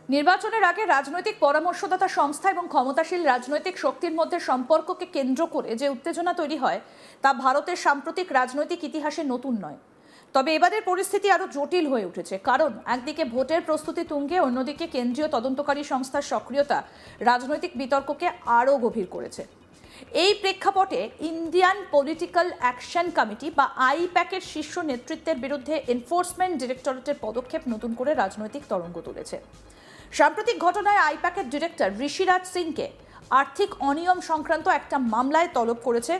নির্বাচনের আগে রাজনৈতিক পরামর্শদাতা সংস্থা এবং ক্ষমতাশীল রাজনৈতিক শক্তির মধ্যে সম্পর্ককে কেন্দ্র করে যে উত্তেজনা তৈরি হয় তা ভারতের সাম্প্রতিক রাজনৈতিক ইতিহাসে নতুন নয়। তবে এবারের পরিস্থিতি আরও জটিল হয়ে উঠেছে, কারণ একদিকে ভোটের প্রস্তুতি তুঙ্গে, অন্যদিকে কেন্দ্রীয় তদন্তকারী সংস্থার সক্রিয়তা রাজনৈতিক বিতর্ককে আরও গভীর করেছে। এই প্রেক্ষাপটে ইন্ডিয়ান পলিটিক্যাল অ্যাকশন কমিটি বা আইপ্যাকের শীর্ষ নেতৃত্বের বিরুদ্ধে এনফোর্সমেন্ট ডিরেক্টরেটের পদক্ষেপ নতুন করে রাজনৈতিক তরঙ্গ তুলেছে। সাম্প্রতিক ঘটনায় আইপ্যাকের ডিরেক্টর ঋষিরাজ সিংকে আর্থিক অনিয়ম সংক্রান্ত একটা মামলায় তলব করেছে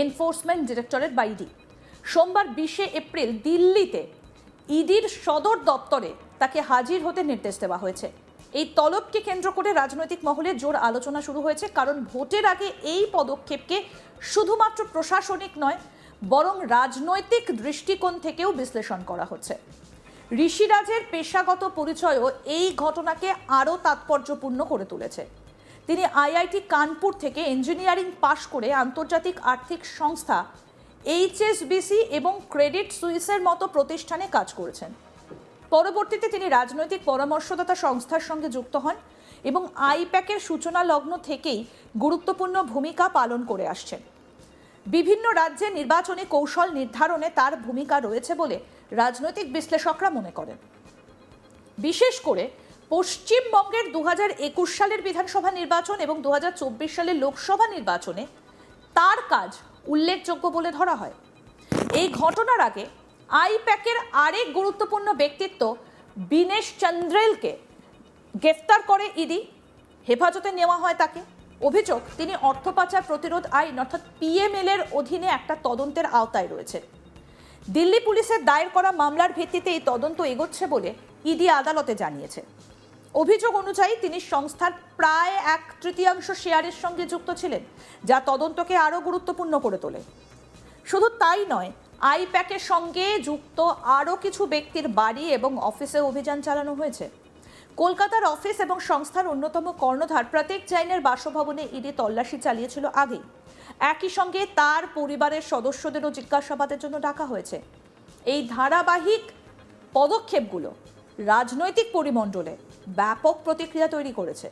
এনফোর্সমেন্ট ডিরেক্টরেট বা ইডি। সোমবার 20 এপ্রিল দিল্লিতে ইডির সদর দপ্তরে তাকে হাজির হতে নির্দেশ দেওয়া হয়েছে। এই তলবকে কেন্দ্র করে রাজনৈতিক মহলে জোর আলোচনা শুরু হয়েছে, কারণ ভোটের আগে এই পদক্ষেপকে শুধুমাত্র প্রশাসনিক নয়, বরং রাজনৈতিক দৃষ্টিকোণ থেকেও বিশ্লেষণ করা হচ্ছে। ঋষিরাজের পেশাগত পরিচয়ও এই ঘটনাকে আরও তাৎপর্যপূর্ণ করে তুলেছে। তিনি আইআইটি কানপুর থেকে ইঞ্জিনিয়ারিং পাশ করে আন্তর্জাতিক আর্থিক সংস্থা এইচএসবিসি এবং ক্রেডিট সুইসের মতো প্রতিষ্ঠানে কাজ করেছেন। পরবর্তীতে তিনি রাজনৈতিক পরামর্শদাতা সংস্থার সঙ্গে যুক্ত হন এবং আইপ্যাকের সূচনা লগ্ন থেকেই গুরুত্বপূর্ণ ভূমিকা পালন করে আসছেন। বিভিন্ন রাজ্যে নির্বাচনী কৌশল নির্ধারণে তার ভূমিকা রয়েছে বলে রাজনৈতিক বিশ্লেষকরা মনে করেন। বিশেষ করে পশ্চিমবঙ্গের 2021 সালের বিধানসভা নির্বাচন এবং 2024 সালের লোকসভা নির্বাচনে তার কাজ উল্লেখযোগ্য বলে ধরা হয়। এই ঘটনার আগে আইপ্যাকের আরেক গুরুত্বপূর্ণ ব্যক্তিত্ব বিনেশ চন্দ্রেলকে গ্রেফতার করে ইডি। হেফাজতে নেওয়া হয় তাকে। অভিযোগ, তিনি অর্থ পাচার প্রতিরোধ আইন অর্থাৎ পিএমএল এর অধীনে একটা তদন্তের আওতায় রয়েছে। দিল্লি পুলিশের দায়ের করা মামলার ভিত্তিতে এই তদন্ত এগোচ্ছে বলে ইডি আদালতে জানিয়েছে। অভিযোগ অনুযায়ী তিনি সংস্থার প্রায় 1/3 শেয়ারের সঙ্গে যুক্ত ছিলেন, যা তদন্তকে আরও গুরুত্বপূর্ণ করে তোলে। শুধু তাই নয়, আইপ্যাকের সঙ্গে যুক্ত আরও কিছু ব্যক্তির বাড়ি এবং অফিসে অভিযান চালানো হয়েছে। কলকাতার অফিস এবং সংস্থার অন্যতম কর্ণধার প্রতীক জৈনের বাসভবনে ইডি তল্লাশি চালিয়েছিল আগেই। একই সঙ্গে তার পরিবারের সদস্যদেরও জিজ্ঞাসাবাদের জন্য ডাকা হয়েছে। এই ধারাবাহিক পদক্ষেপগুলো রাজনৈতিক পরিমণ্ডলে ব্যাপক প্রতিক্রিয়া তৈরি করেছে।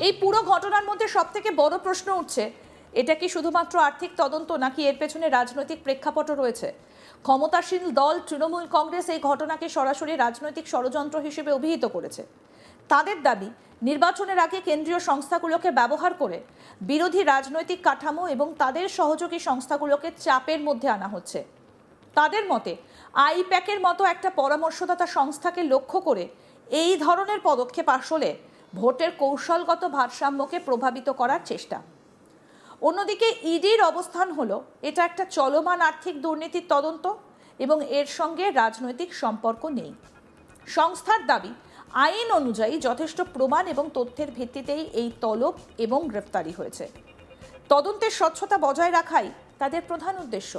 এই পুরো ঘটনার মধ্যে সবথেকে বড় প্রশ্ন উঠছে, এটা কি শুধুমাত্র আর্থিক তদন্ত, নাকি এর পেছনে রাজনৈতিক প্রেক্ষাপটও রয়েছে? ক্ষমতাসীন দল তৃণমূল কংগ্রেস এই ঘটনাকে সরাসরি রাজনৈতিক ষড়যন্ত্র হিসেবে অভিহিত করেছে। তাদের দাবি, নির্বাচনের আগে কেন্দ্রীয় সংস্থাগুলোকে ব্যবহার করে বিরোধী রাজনৈতিক কাঠামো এবং তাদের সহযোগী সংস্থাগুলোকে চাপের মধ্যে আনা হচ্ছে। তাদের মতে আইপ্যাকের মতো একটা পরামর্শদাতা সংস্থাকে লক্ষ্য করে এই ধরনের পদক্ষেপ আসলে ভোটের কৌশলগত ভারসাম্যকে প্রভাবিত করার চেষ্টা। অন্যদিকে ইডির অবস্থান হলো এটা একটা চলমান আর্থিক দুর্নীতির তদন্ত এবং এর সঙ্গে রাজনৈতিক সম্পর্ক নেই। সংস্থার দাবি, আইন অনুযায়ী যথেষ্ট প্রমাণ এবং তথ্যের ভিত্তিতেই এই তলব এবং গ্রেফতারি হয়েছে। তদন্তের স্বচ্ছতা বজায় রাখাই তাদের প্রধান উদ্দেশ্য।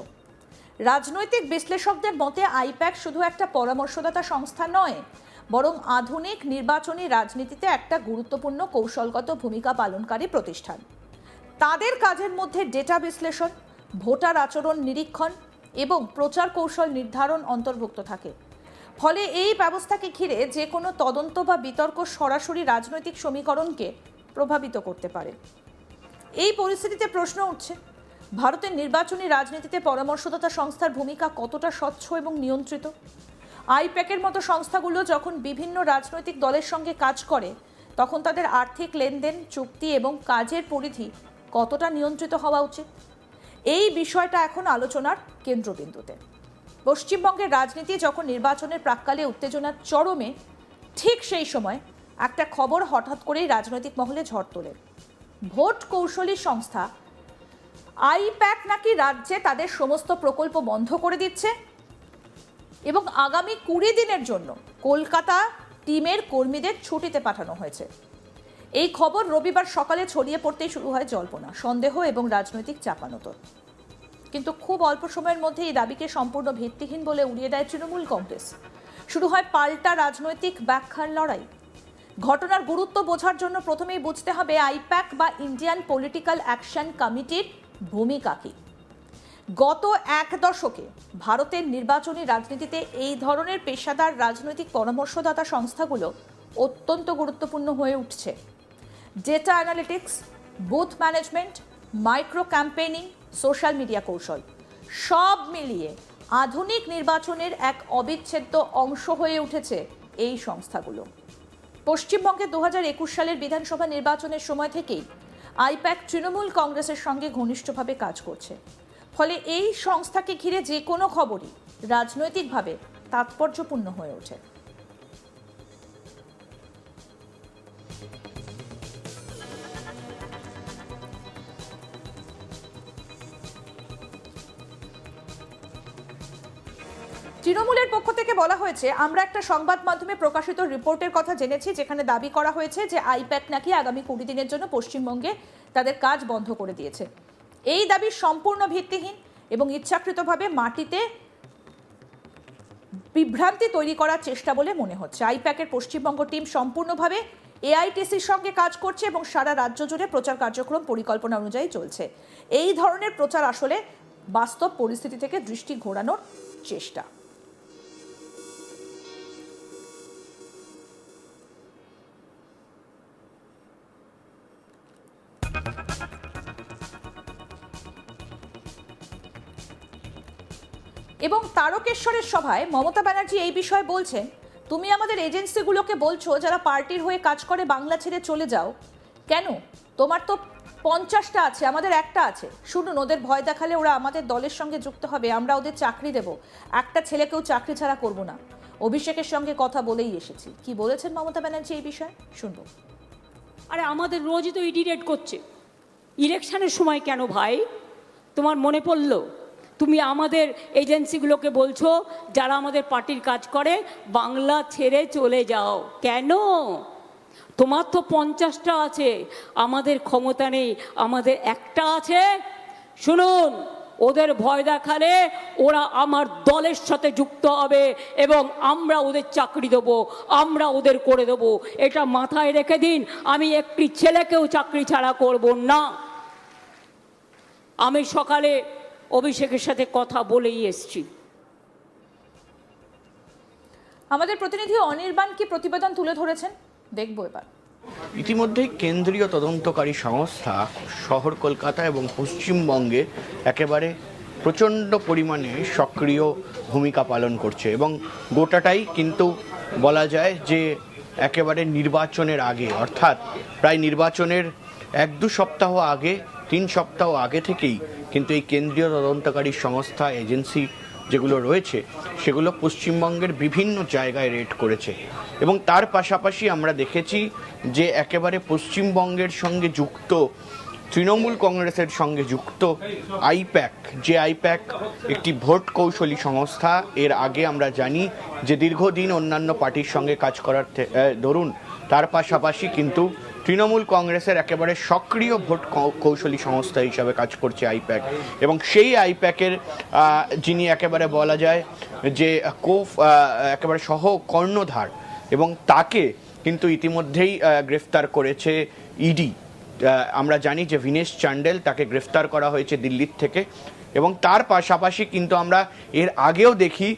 রাজনৈতিক বিশ্লেষকদের মতে আইপ্যাক শুধু একটা পরামর্শদাতা সংস্থা নয়, বরং আধুনিক নির্বাচনী রাজনীতিতে একটা গুরুত্বপূর্ণ কৌশলগত ভূমিকা পালনকারী প্রতিষ্ঠান। তাদের কাজের মধ্যে ডেটা বিশ্লেষণ, ভোটার আচরণ নিরীক্ষণ এবং প্রচার কৌশল নির্ধারণ অন্তর্ভুক্ত থাকে। ফলে এই ব্যবস্থাকে ঘিরে যে কোনো তদন্ত বা বিতর্ক সরাসরি রাজনৈতিক সমীকরণকে প্রভাবিত করতে পারে। এই পরিস্থিতিতে প্রশ্ন উঠছে, ভারতের নির্বাচনী রাজনীতিতে পরামর্শদাতা সংস্থার ভূমিকা কতটা স্বচ্ছ এবং নিয়ন্ত্রিত? আইপ্যাকের মতো সংস্থাগুলো যখন বিভিন্ন রাজনৈতিক দলের সঙ্গে কাজ করে, তখন তাদের আর্থিক লেনদেন, চুক্তি এবং কাজের পরিধি কতটা নিয়ন্ত্রিত হওয়া উচিত? এই বিষয়টা এখন আলোচনার কেন্দ্রবিন্দুতে। পশ্চিমবঙ্গের রাজনীতি যখন নির্বাচনের প্রাক্কালে উত্তেজনার চরমে, ঠিক সেই সময় একটা খবর হঠাৎ করেই রাজনৈতিক মহলে ঝড় তোলে। ভোট কৌশলী সংস্থা আইপ্যাক নাকি রাজ্যে তাদের সমস্ত প্রকল্প বন্ধ করে দিচ্ছে এবং আগামী 20 দিনের জন্য কলকাতা টিমের কর্মীদের ছুটিতে পাঠানো হয়েছে। এই খবর রবিবার সকালে ছড়িয়ে পড়তেই শুরু হয় জল্পনা, সন্দেহ এবং রাজনৈতিক চাপানোতর। কিন্তু খুব অল্প সময়ের মধ্যে এই দাবিকে সম্পূর্ণ ভিত্তিহীন বলে উড়িয়ে দেয় তৃণমূল কংগ্রেস। শুরু হয় পাল্টা রাজনৈতিক ব্যাখ্যার লড়াই। ঘটনার গুরুত্ব বোঝার জন্য প্রথমেই বুঝতে হবে আইপ্যাক বা ইন্ডিয়ান পলিটিক্যাল অ্যাকশন কমিটির ভূমিকা কি। গত এক দশকে ভারতের নির্বাচনী রাজনীতিতে এই ধরনের পেশাদার রাজনৈতিক পরামর্শদাতা সংস্থাগুলো অত্যন্ত গুরুত্বপূর্ণ হয়ে উঠছে। Data analytics, booth management, micro campaigning, social media কৌশল সব মিলিয়ে আধুনিক নির্বাচনের এক অবিচ্ছেদ্য অংশ হয়ে উঠেছে এই সংস্থাগুলো। পশ্চিমবঙ্গে 2021 সালের বিধানসভা নির্বাচনের সময় থেকেই আইপ্যাক তৃণমূল কংগ্রেসের সঙ্গে ঘনিষ্ঠভাবে কাজ করছে। ফলে এই সংস্থাকে ঘিরে যে কোনো খবরই রাজনৈতিকভাবে তাৎপর্যপূর্ণ হয়ে ওঠে। তৃণমূলের পক্ষ থেকে বলা হয়েছে, আমরা একটা সংবাদ মাধ্যমে প্রকাশিত রিপোর্টের কথা জেনেছি, যেখানে দাবি করা হয়েছে যে আইপ্যাক নাকি আগামী 20 দিনের জন্য পশ্চিমবঙ্গে তাদের কাজ বন্ধ করে দিয়েছে। এই দাবি সম্পূর্ণ ভিত্তিহীন এবং ইচ্ছাকৃতভাবে মাটিতে বিভ্রান্তি তৈরি করার চেষ্টা বলে মনে হচ্ছে। আইপ্যাকের পশ্চিমবঙ্গ টিম সম্পূর্ণভাবে এআইটিসির সঙ্গে কাজ করছে এবং সারা রাজ্য জুড়ে প্রচার কার্যক্রম পরিকল্পনা অনুযায়ী চলছে। এই ধরনের প্রচার আসলে বাস্তব পরিস্থিতি থেকে দৃষ্টি ঘোরানোর চেষ্টা। এবং তারকেশ্বরের সভায় মমতা ব্যানার্জি এই বিষয়ে বলছেন, তুমি আমাদের এজেন্সিগুলোকে বলছো যারা পার্টির হয়ে কাজ করে বাংলা ছেড়ে চলে যাও কেন? তোমার তো 50টা আছে, আমাদের একটা আছে। শুনুন, ওদের ভয় দেখালে ওরা আমাদের দলের সঙ্গে যুক্ত হবে, আমরা ওদের চাকরি দেব, একটা ছেলেকেও চাকরি ছাড়া করব না। অভিষেকের সঙ্গে কথা বলেই এসেছি। কি বলেছেন মমতা ব্যানার্জি এই বিষয়ে শুনবো। আরে আমাদের রোজই তো ইডি রেড করছে, ইলেকশনের সময় কেন ভাই? তোমার মনে পড়লো তুমি আমাদের এজেন্সিগুলোকে বলছো যারা আমাদের পার্টির কাজ করে বাংলা ছেড়ে চলে যাও কেন? তোমার তো 50টা আছে, আমাদের ক্ষমতা নেই, আমাদের একটা আছে। শুনুন, ওদের ভয় দেখালে ওরা আমার দলের সাথে যুক্ত হবে এবং আমরা ওদের চাকরি দেবো, আমরা ওদের করে দেবো। এটা মাথায় রেখে দিন। আমি একটি ছেলেকেও চাকরি ছাড়া করব না। আমি সকালে অভিষেকের সাথে কথা বলেই এসছি। আমাদের প্রতিনিধি অনির্বাণ কি প্রতিবেদন তুলে ধরেছেন, দেখবো এবার। ইতিমধ্যেই কেন্দ্রীয় তদন্তকারী সংস্থা শহর কলকাতা এবং পশ্চিমবঙ্গে একেবারে প্রচণ্ড পরিমাণে সক্রিয় ভূমিকা পালন করছে এবং গোটাটাই কিন্তু বলা যায় যে একেবারে নির্বাচনের আগে, অর্থাৎ প্রায় নির্বাচনের 1-2 সপ্তাহ আগে, 3 সপ্তাহ আগে থেকেই কিন্তু এই কেন্দ্রীয় তদন্তকারী সংস্থা এজেন্সি যেগুলো রয়েছে সেগুলো পশ্চিমবঙ্গের বিভিন্ন জায়গায় রেড করেছে। এবং তার পাশাপাশি আমরা দেখেছি যে একেবারে পশ্চিমবঙ্গের সঙ্গে যুক্ত, তৃণমূল কংগ্রেসের সঙ্গে যুক্ত আইপ্যাক, যে আইপ্যাক একটি ভোট কৌশলী সংস্থা। এর আগে আমরা জানি যে দীর্ঘদিন অন্যান্য পার্টির সঙ্গে কাজ করার দরুন তার পাশাপাশি কিন্তু তৃণমূল কংগ্রেসের একেবারে সক্রিয় ভোট কৌশলী সংস্থা হিসাবে কাজ করছে আইপ্যাক। এবং সেই আইপ্যাকের যিনি একেবারে বলা যায় যে একেবারে সহ কর্ণধার, এবং তাকে কিন্তু ইতিমধ্যেই গ্রেফতার করেছে ইডি। আমরা জানি যে ভিনেশ চান্ডেল, তাকে গ্রেফতার করা হয়েছে দিল্লির থেকে। এবং তার পাশাপাশি কিন্তু আমরা এর আগেও দেখি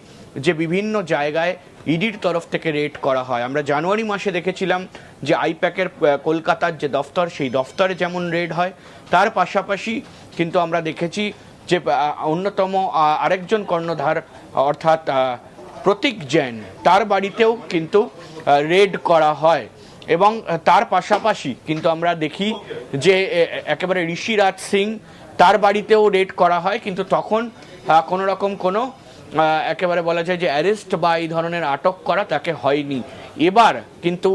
যে বিভিন্ন জায়গায় ইডির তরফ থেকে রেড করা হয়। আমরা জানুয়ারি মাসে দেখেছিলাম যে আইপ্যাকের কলকাতার যে দফতর, সেই দফতরে যেমন রেড হয়, তার পাশাপাশি কিন্তু আমরা দেখেছি যে অন্যতম আরেকজন কর্ণধার অর্থাৎ প্রতীক জৈন, তার বাড়িতেও কিন্তু রেড করা হয়। এবং তার পাশাপাশি কিন্তু আমরা দেখি যে একেবারে ঋষিরাজ সিং, তার বাড়িতেও রেড করা হয়, কিন্তু তখন কোনো রকম কোনো একেবারে বলা যায় যে অ্যারেস্ট বা এই ধরনের আটক করা তাকে হয়নি। এবার কিন্তু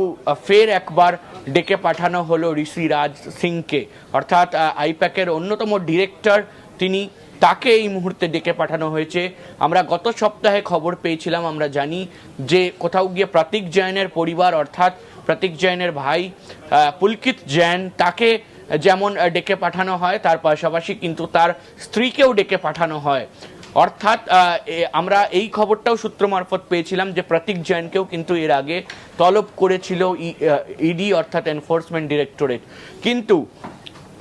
ফের একবার ডেকে পাঠানো হলো ঋষিরাজ সিংকে, অর্থাৎ আইপ্যাকের অন্যতম ডিরেক্টর তিনি, তাকে এই মুহূর্তে ডেকে পাঠানো হয়েছে। আমরা গত সপ্তাহে খবর পেয়েছিলাম, আমরা জানি যে কোথাও গিয়ে প্রতীক জৈনের পরিবার, অর্থাৎ প্রতীক জৈনের ভাই পুলকিত জৈন, তাকে যেমন ডেকে পাঠানো হয়, তার পাশাপাশি কিন্তু তার স্ত্রীকেও ডেকে পাঠানো হয়। অর্থাৎ আমরা এই খবরটাও সূত্র মারফত পেয়েছিলাম যে প্রতীক জৈনকেও কিন্তু এর আগে তলব করেছিল ইডি অর্থাৎ এনফোর্সমেন্ট ডিরেক্টরেট। কিন্তু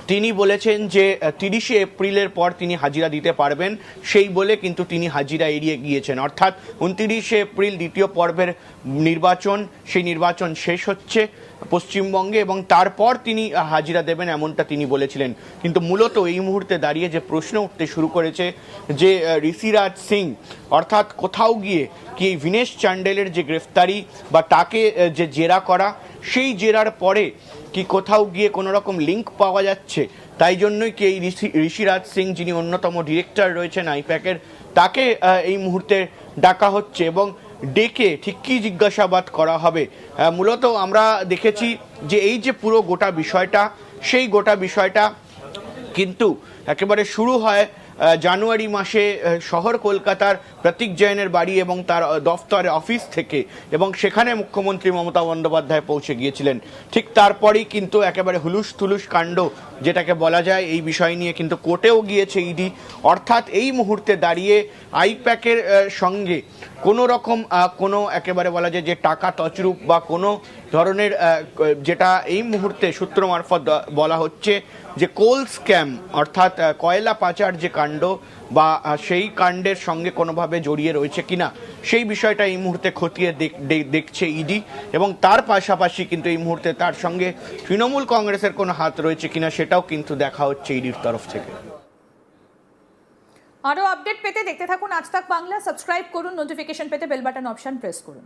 তিনি বলেছেন যে 30শে এপ্রিলের পর তিনি হাজিরা দিতে পারবেন, সেই বলে কিন্তু তিনি হাজিরা এড়িয়ে গিয়েছেন। অর্থাৎ 29শে এপ্রিল দ্বিতীয় পর্বের নির্বাচন, সেই নির্বাচন শেষ হচ্ছে পশ্চিমবঙ্গে এবং তারপর তিনি হাজিরা দেবেন এমনটা তিনি বলেছিলেন। কিন্তু মূলত এই মুহূর্তে দাঁড়িয়ে যে প্রশ্ন উঠতে শুরু করেছে যে ঋষিরাজ সিং অর্থাৎ কোথাও গিয়ে কি এই ভিনেশ চান্ডেলের যে গ্রেফতারি বা তাকে যে জেরা করা, সেই জেরার পরে কি কোথাও গিয়ে কোনো রকম লিঙ্ক পাওয়া যাচ্ছে, তাই জন্যই কি এই ঋষিরাজ সিং যিনি অন্যতম ডিরেক্টর রয়েছেন আইপ্যাকের, তাকে এই মুহূর্তে ডাকা হচ্ছে এবং ডেকে ঠিক কী জিজ্ঞাসাবাদ করা হবে। মূলত আমরা দেখেছি যে এই যে পুরো গোটা বিষয়টা, সেই গোটা বিষয়টা কিন্তু একেবারে শুরু হয় জানুয়ারি মাসে শহর কলকাতার প্রতীক জৈনের বাড়ি এবং তার দফতর অফিস থেকে, এবং সেখানে মুখ্যমন্ত্রী মমতা বন্দ্যোপাধ্যায় পৌঁছে গিয়েছিলেন। ঠিক তারপরেই কিন্তু একেবারে হুলুস থুলুস কাণ্ড যেটাকে বলা যায়, এই বিষয় নিয়ে কিন্তু কোর্টেও গিয়েছে ইডি। অর্থাৎ এই মুহূর্তে দাঁড়িয়ে আইপ্যাকের সঙ্গে কোনো রকম কোনো একেবারে বলা যায় যে টাকা তছরূপ বা কোনো ধরনের যেটা এই মুহূর্তে সূত্র মারফত বলা হচ্ছে যে কোল স্ক্যাম অর্থাৎ কয়লা পাচার যে কাণ্ড বা সেই কাণ্ডের সঙ্গে কোনোভাবে জড়িয়ে রয়েছে কিনা, সেই বিষয়টা এই মুহূর্তে খতিয়ে দেখছে ইডি। এবং তার পাশাপাশি কিন্তু এই মুহূর্তে তার সঙ্গে তৃণমূল কংগ্রেসের কোনো হাত রয়েছে কিনা সেটাও কিন্তু দেখা হচ্ছে ইডির তরফ থেকে। আরও আপডেট পেতে দেখতে থাকুন আজ তাক বাংলা, সাবস্ক্রাইব করুন, নোটিফিকেশন পেতে বেল বাটন অপশন প্রেস করুন।